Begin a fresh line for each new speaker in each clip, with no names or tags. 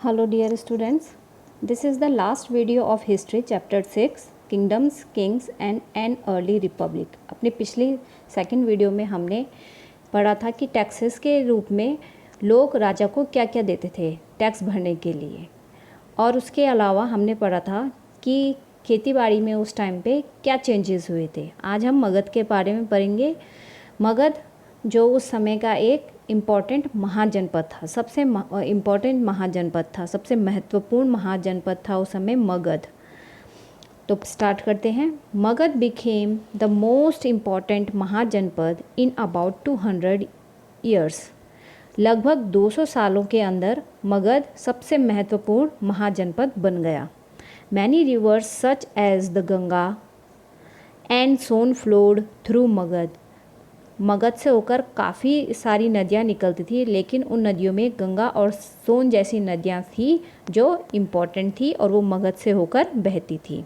Hello dear students, this is the last video of history chapter 6 kingdoms, kings and an early republic। अपनी पिछली second video में हमने पढ़ा था कि टैक्सेस के रूप में लोग राजा को क्या क्या देते थे टैक्स भरने के लिए, और उसके अलावा हमने पढ़ा था कि खेती बाड़ी में उस टाइम पे क्या चेंजेस हुए थे। आज हम मगध के बारे में पढ़ेंगे। मगध जो उस समय का एक इम्पॉर्टेंट महाजनपद था, सबसे इम्पॉर्टेंट महाजनपद था, सबसे महत्वपूर्ण महाजनपद था उस समय मगध। तो स्टार्ट करते हैं। Magadha became the most important mahajanapada in about 200 years. लगभग 200 सालों के अंदर मगध सबसे महत्वपूर्ण महाजनपद बन गया। Many rivers such as the Ganga and Son flowed through Magadh. Magadh से होकर काफ़ी सारी नदियाँ निकलती थी, लेकिन उन नदियों में गंगा और सोन जैसी नदियाँ थी जो इम्पॉर्टेंट थी और वो मगध से होकर बहती थी।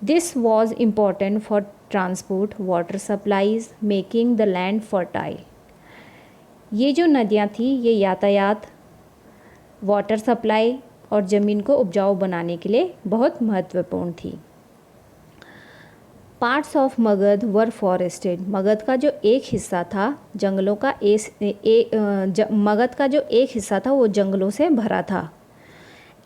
This was important for transport water supplies making the land fertile. ये जो नदियाँ थी ये यातायात, वाटर सप्लाई और ज़मीन को उपजाऊ बनाने के लिए बहुत महत्वपूर्ण थी। Parts of Magadh were forested. Magadh का जो एक हिस्सा था जंगलों का मगध का जो एक हिस्सा था वो जंगलों से भरा था।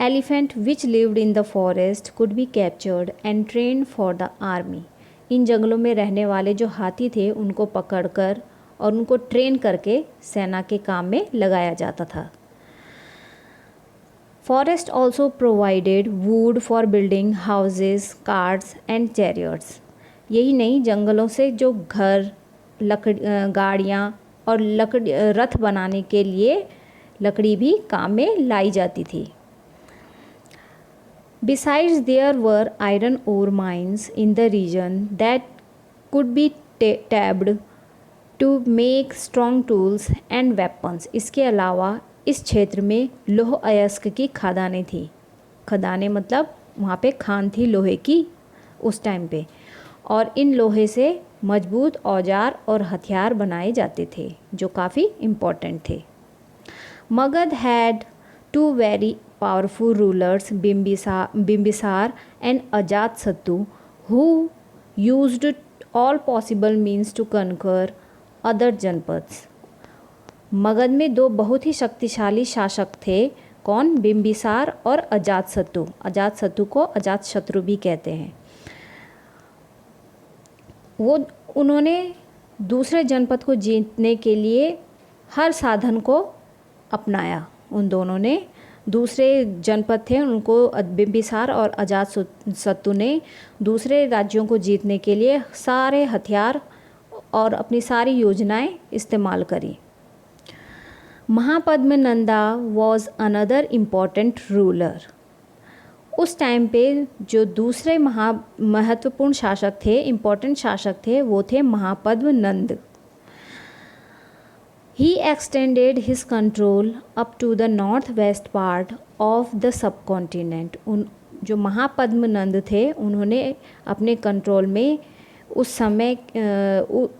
Elephant which lived in the forest could be captured and trained for the army. इन जंगलों में रहने वाले जो हाथी थे उनको पकड़कर और उनको ट्रेन करके सेना के काम में लगाया जाता था। Forest also provided would for building houses, carts and chariots. यही नहीं, जंगलों से जो घर, गाड़ियाँ और रथ बनाने के लिए लकड़ी भी काम में लाई जाती थी। Besides there were iron ore mines in the region that could be tapped to make strong tools and weapons. इसके अलावा इस क्षेत्र में लौह अयस्क की खदानें थी। खदानें मतलब वहाँ पे खान थी लोहे की उस टाइम पे, और इन लोहे से मजबूत औजार और हथियार बनाए जाते थे जो काफ़ी इम्पोर्टेंट थे। Magadha had two very powerful rulers, Bimbisara and Ajatashatru, who used all possible means to conquer other janapadas. Magadha में दो बहुत ही शक्तिशाली शासक थे। कौन? बिम्बिसार और अजातशत्रु। अजातशत्रु को अजातशत्रु भी कहते हैं। उन्होंने दूसरे जनपद को जीतने के लिए हर साधन को अपनाया। उन दोनों ने, दूसरे जनपद थे उनको, बिम्बिसार और अजातशत्रु ने दूसरे राज्यों को जीतने के लिए सारे हथियार और अपनी सारी योजनाएं इस्तेमाल करी। महापद्मनंदा वॉज अनदर इम्पॉर्टेंट रूलर। उस टाइम पे जो दूसरे महत्वपूर्ण शासक थे, इम्पॉर्टेंट शासक थे, वो थे Mahapadmananda. He extended his control up to the north west part of the subcontinent. जो महापद्मनंद थे उन्होंने अपने कंट्रोल में उस समय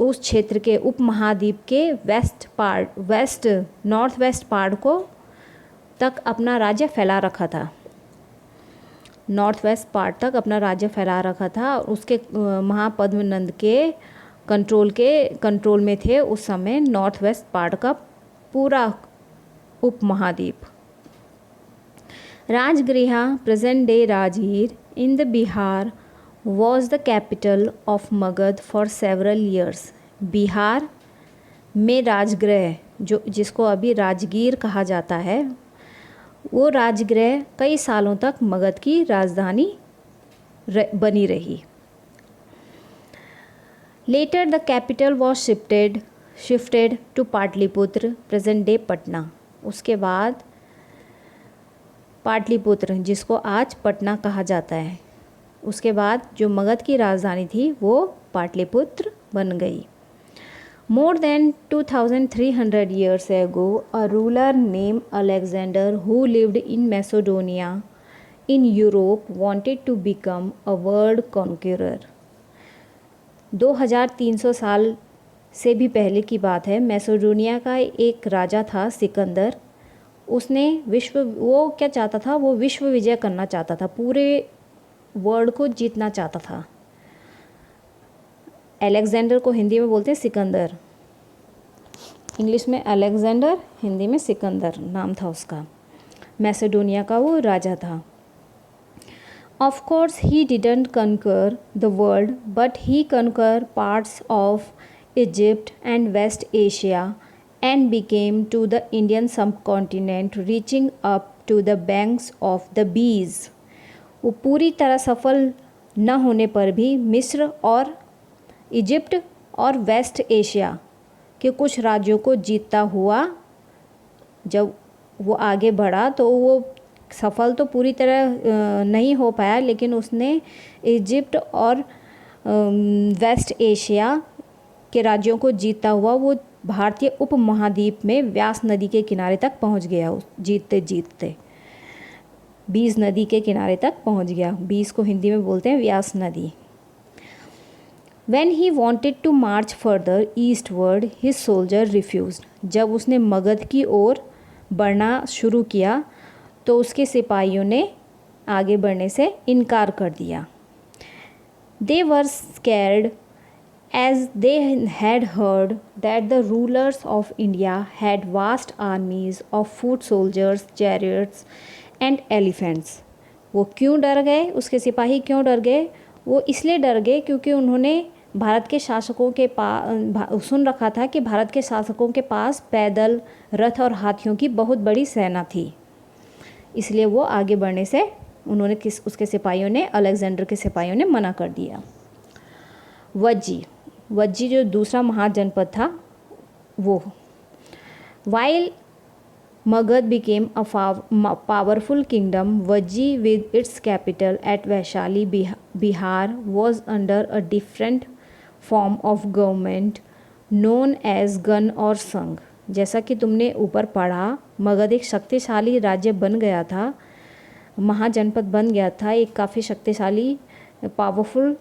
उस क्षेत्र के उपमहाद्वीप के नॉर्थ वेस्ट पार्ट को तक अपना राज्य फैला रखा था। नॉर्थ वेस्ट पार्ट तक अपना राज्य फैला रखा था। उसके महापद्मनंद के कंट्रोल में थे उस समय नॉर्थ वेस्ट पार्ट का पूरा उपमहाद्वीप। Rajgriha, present day Rajgir in the Bihar, was the capital of Magadh for several years. Bihar में राजगृह, जिसको अभी राजगीर कहा जाता है, वो राजगृह कई सालों तक मगध की राजधानी बनी रही। Later the capital was shifted to Pataliputra, present day Patna. उसके बाद पाटलिपुत्र, जिसको आज पटना कहा जाता है, उसके बाद जो मगध की राजधानी थी वो पाटलिपुत्र बन गई। More than 2,300 years ago, a ruler named Alexander, who lived in Macedonia in Europe, wanted to become a world conqueror. 2300 साल से भी पहले की बात है। मैसेडोनिया का एक राजा था सिकंदर। वो क्या चाहता था, वो विश्व विजय करना चाहता था, पूरे वर्ल्ड को जीतना चाहता था। अलेक्जेंडर को हिंदी में बोलते हैं सिकंदर, इंग्लिश में अलेक्जेंडर, हिंदी में सिकंदर नाम था उसका। मैसेडोनिया का वो राजा था। Of course, he didn't conquer the world, but he conquered parts of Egypt and West Asia and became to the Indian subcontinent, reaching up to the banks of the Bees. वो पूरी तरह सफल न होने पर भी मिस्र और इजिप्ट और वेस्ट एशिया के कुछ राज्यों को जीतता हुआ जब वो आगे बढ़ा, तो वो सफल तो पूरी तरह नहीं हो पाया, लेकिन उसने इजिप्ट और वेस्ट एशिया के राज्यों को जीतता हुआ वो भारतीय उपमहाद्वीप में व्यास नदी के किनारे तक पहुंच गया। जीतते जीतते बीस नदी के किनारे तक पहुंच गया। बीस को हिंदी में बोलते हैं व्यास नदी। When he wanted to march further eastward, his soldier refused. जब उसने मगध की ओर बढ़ना शुरू किया तो उसके सिपाहियों ने आगे बढ़ने से इनकार कर दिया। They were scared as they had heard that the rulers of India had vast armies of foot soldiers, chariots and elephants. वो क्यों डर गए, उसके सिपाही क्यों डर गए? वो इसलिए डर गए क्योंकि उन्होंने भारत के शासकों के पास सुन रखा था कि भारत के शासकों के पास पैदल, रथ और हाथियों की बहुत बड़ी सेना थी। इसलिए वो आगे बढ़ने से उसके सिपाहियों ने, अलेक्जेंडर के सिपाहियों ने मना कर दिया। वज्जी जो दूसरा महाजनपद था वो। While Magadh became a powerful kingdom, Vajji with its capital at Vaishali, Bihar was under a different form of government known as गण और संघ। जैसा कि तुमने ऊपर पढ़ा, मगध एक शक्तिशाली राज्य बन गया था, महाजनपद बन गया था, एक काफ़ी शक्तिशाली पावरफुल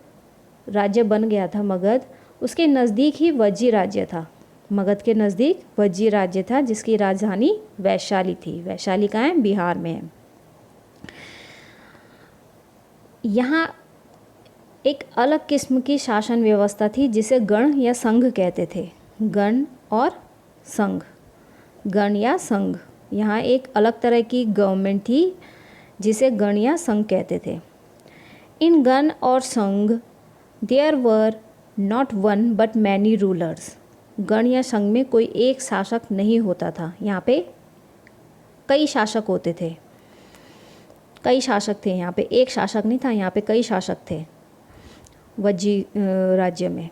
राज्य बन गया था मगध। उसके नज़दीक ही वज्जी राज्य था। मगध के नज़दीक वज्जी राज्य था जिसकी राजधानी वैशाली थी। वैशाली कहाँ है? बिहार में है। यहाँ एक अलग किस्म की शासन व्यवस्था थी जिसे गण या संघ कहते थे। गण और संघ, गण या संघ, यहाँ एक अलग तरह की गवर्नमेंट थी जिसे गण या संघ कहते थे। इन गण और sangha there were not one but many rulers. गण या संघ में कोई एक शासक नहीं होता था, यहाँ पे कई शासक होते थे, कई शासक थे। यहाँ पे एक शासक नहीं था, यहाँ पे कई शासक थे वज्जी राज्य में।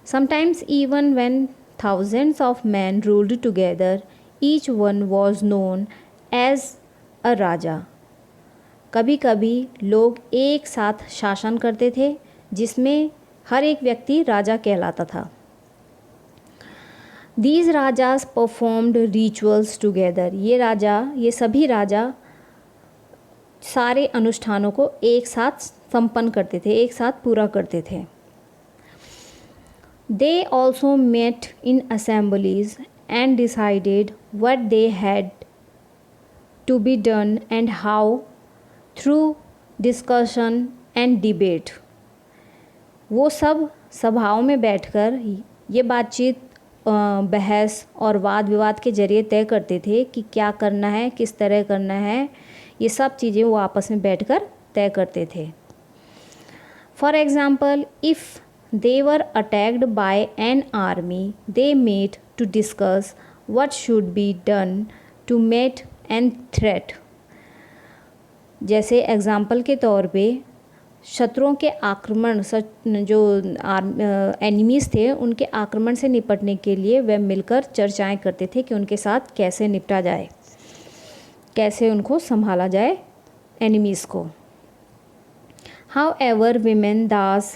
Sometimes even when thousands of men ruled together, each one was known as a राजा। कभी कभी लोग एक साथ शासन करते थे जिसमें हर एक व्यक्ति राजा कहलाता था। These rajas performed rituals together। ये सभी राजा सारे अनुष्ठानों को एक साथ संपन्न करते थे, एक साथ पूरा करते थे। They also met in assemblies and decided what they had to be done and how through discussion and debate। वो सब सभाओं में बैठकर ये बातचीत, बहस और वाद विवाद के जरिए तय करते थे कि क्या करना है, किस तरह करना है। ये सब चीज़ें वो आपस में बैठकर तय करते थे। For example, if they were attacked by an army, they met to discuss what should be done to meet an threat। जैसे एग्ज़ाम्पल के तौर पे शत्रुओं के आक्रमण, जो एनिमीज़ थे उनके आक्रमण से निपटने के लिए वे मिलकर चर्चाएं करते थे कि उनके साथ कैसे निपटा जाए, कैसे उनको संभाला जाए एनिमीज़ को। However, women, dasas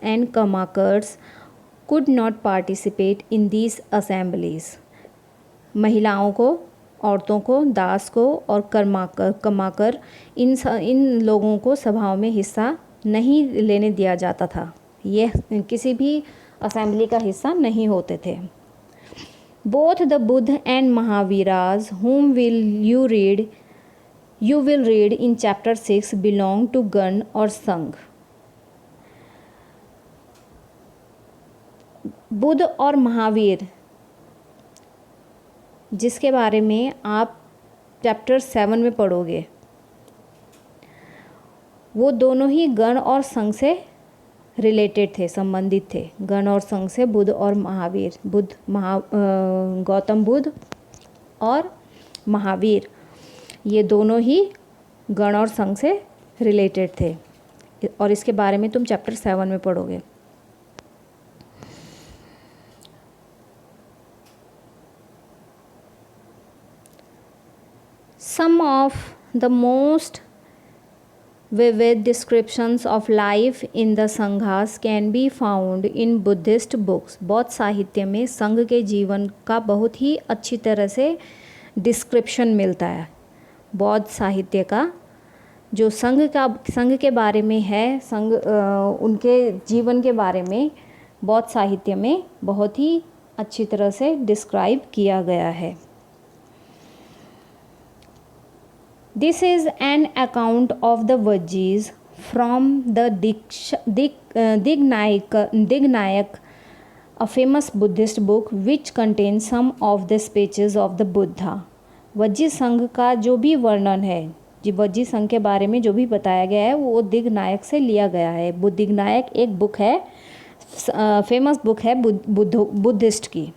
and kamakars could not participate in these assemblies। महिलाओं को, औरतों को, दास को और कमाकर इन लोगों को सभाओं में हिस्सा नहीं लेने दिया जाता था। ये किसी भी असेंबली का हिस्सा नहीं होते थे। Both the Buddha and Mahaviras, whom you will read in chapter 6, belong to Gan or Sangh. Buddha और महावीर, जिसके बारे में आप चैप्टर 7 में पढ़ोगे, वो दोनों ही गण और संघ से रिलेटेड थे, संबंधित थे। गण और संघ से बुद्ध और महावीर, गौतम बुद्ध और महावीर, ये दोनों ही गण और संघ से रिलेटेड थे, और इसके बारे में तुम चैप्टर 7 में पढ़ोगे। Some of the most vivid descriptions of life in the Sanghas can be found in Buddhist books. बौद्ध साहित्य में संघ के जीवन का बहुत ही अच्छी तरह से डिस्क्रिप्शन मिलता है। बौद्ध साहित्य का जो संघ के बारे में है, उनके जीवन के बारे में बौद्ध साहित्य में बहुत ही अच्छी तरह से डिस्क्राइब किया गया है। This is an account of the Vajjis from the Dignayak, a famous Buddhist book which contains some of the speeches of the Buddha. Vajji संघ का जो भी वर्णन है, जी वज्जी संघ के बारे में जो भी बताया गया है, वो दिग्नायक से लिया गया है। दिग्नायक एक बुक है, फेमस बुक है बुद्धिस्ट की।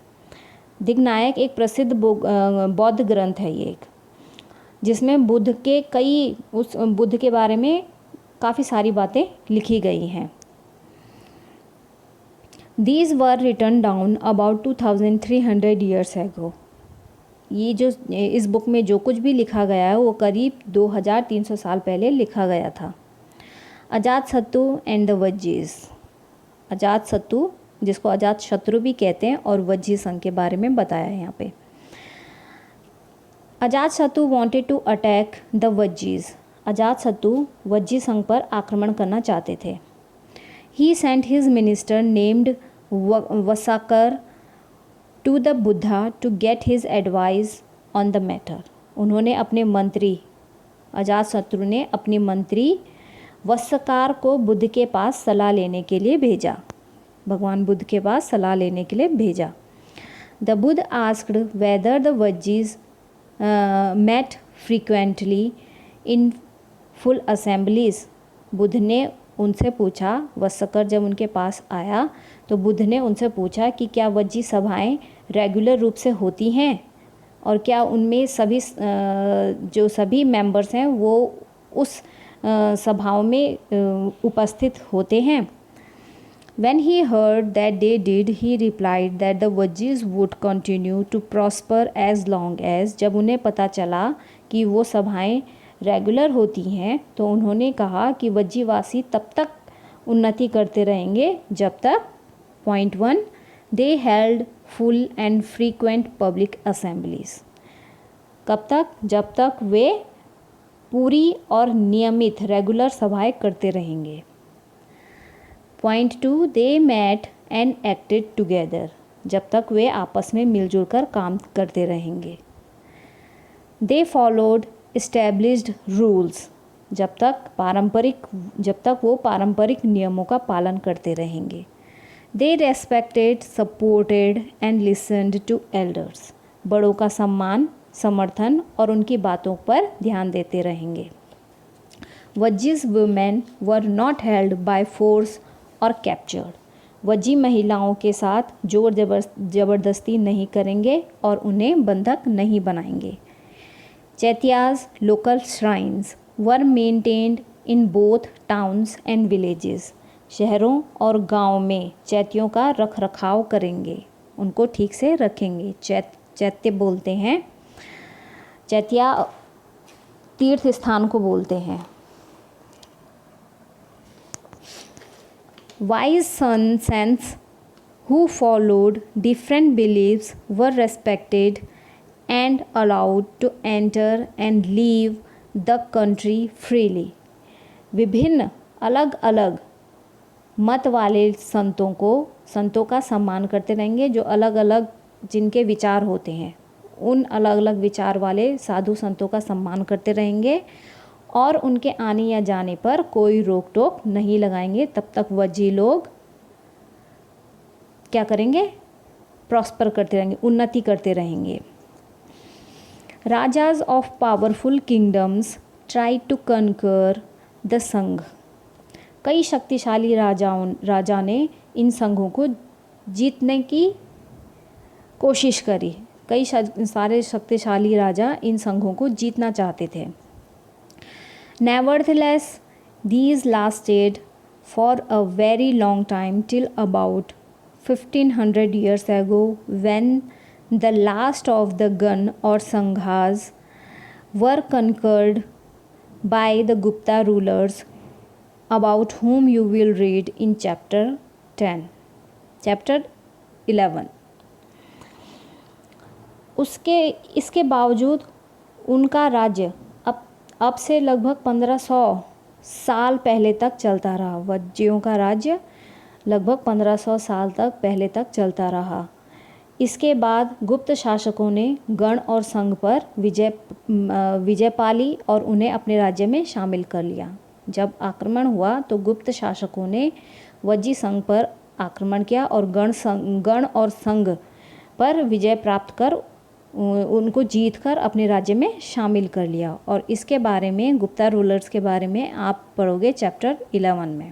दिग्नायक एक प्रसिद्ध बौद्ध ग्रंथ है ये, जिसमें बुद्ध के बारे में काफ़ी सारी बातें लिखी गई हैं। These were written down about 2300 years ago. ये जो इस बुक में जो कुछ भी लिखा गया है वो करीब 2300 साल पहले लिखा गया था। अजातशत्रु एंड द वज्जीज, अजातशत्रु जिसको अजातशत्रु भी कहते हैं, और वज्जी संघ के बारे में बताया है यहाँ पे। Ajatashatru wanted to attack the Vajjis. Ajatashatru Vajji संघ पर आक्रमण करना चाहते थे। He sent his minister named Vasakar to the Buddha to get his advice on the matter. उन्होंने अपने मंत्री, अजातशत्रु ने अपने मंत्री वस्सकार को बुद्ध के पास सलाह लेने के लिए भेजा, भगवान बुद्ध के पास सलाह लेने के लिए भेजा। The Buddha asked whether the Vajjis met frequently in full assemblies. Buddha ने उनसे पूछा, वस्सकर जब उनके पास आया तो बुद्ध ने उनसे पूछा कि क्या वज्जी सभाएं रेगुलर रूप से होती हैं, और क्या उनमें जो सभी मेंबर्स हैं वो उस सभाओं में उपस्थित होते हैं। When he heard that they did, he replied that the Vajjis would continue to prosper as long as, जब उन्हें पता चला कि वो सभाएं रेगुलर होती हैं तो उन्होंने कहा कि वज्जीवासी तब तक उन्नति करते रहेंगे जब तक point 1 they held full and frequent public assemblies, कब तक, जब तक वे पूरी और नियमित रेगुलर सभाएं करते रहेंगे। Point 2 they met and acted together, जब तक वे आपस में मिलजुल कर काम करते रहेंगे। दे फॉलोड एस्टैब्लिश्ड रूल्स, जब तक वो पारंपरिक नियमों का पालन करते रहेंगे। They respected, supported and listened to elders, बड़ों का सम्मान, समर्थन और उनकी बातों पर ध्यान देते रहेंगे। Vajjis women were not held by force और कैप्चर्ड, वज्जी महिलाओं के साथ जोर जबरदस्ती नहीं करेंगे और उन्हें बंधक नहीं बनाएंगे। Chaityas, local shrines, were maintained in both towns and villages, शहरों और गांव में चैत्यों का रख रखाव करेंगे, उनको ठीक से रखेंगे। चैत्य बोलते हैं, चैत्या तीर्थ स्थान को बोलते हैं। Wise saints who followed different beliefs were respected and allowed to enter and leave the country freely. विभिन्न अलग अलग मत वाले संतों का सम्मान करते रहेंगे, जो अलग अलग जिनके विचार होते हैं उन अलग अलग विचार वाले साधु संतों का सम्मान करते रहेंगे और उनके आने या जाने पर कोई रोक टोक नहीं लगाएंगे। तब तक वज्जी लोग क्या करेंगे? प्रॉस्पर करते रहेंगे, उन्नति करते रहेंगे। Rajas of powerful kingdoms try to conquer the sangha. कई शक्तिशाली राजा ने इन संघों को जीतने की कोशिश करी। कई सारे शक्तिशाली राजा इन संघों को जीतना चाहते थे। Nevertheless, these lasted for a very long time till about 1500 years ago, when the last of the Gan or Sanghas were conquered by the Gupta rulers, about whom you will read in chapter 11. इसके बावजूद उनका राज्य अब से लगभग 1500 साल पहले तक चलता रहा। वज्जियों का राज्य लगभग 1500 साल तक पहले तक चलता रहा। इसके बाद गुप्त शासकों ने गण और संघ पर विजय पाली और उन्हें अपने राज्य में शामिल कर लिया। जब आक्रमण हुआ तो गुप्त शासकों ने वज्जी संघ पर आक्रमण किया और गण और संघ पर विजय प्राप्त कर उनको जीत कर अपने राज्य में शामिल कर लिया। और इसके बारे में गुप्ता रूलर्स के बारे में आप पढ़ोगे चैप्टर 11 में।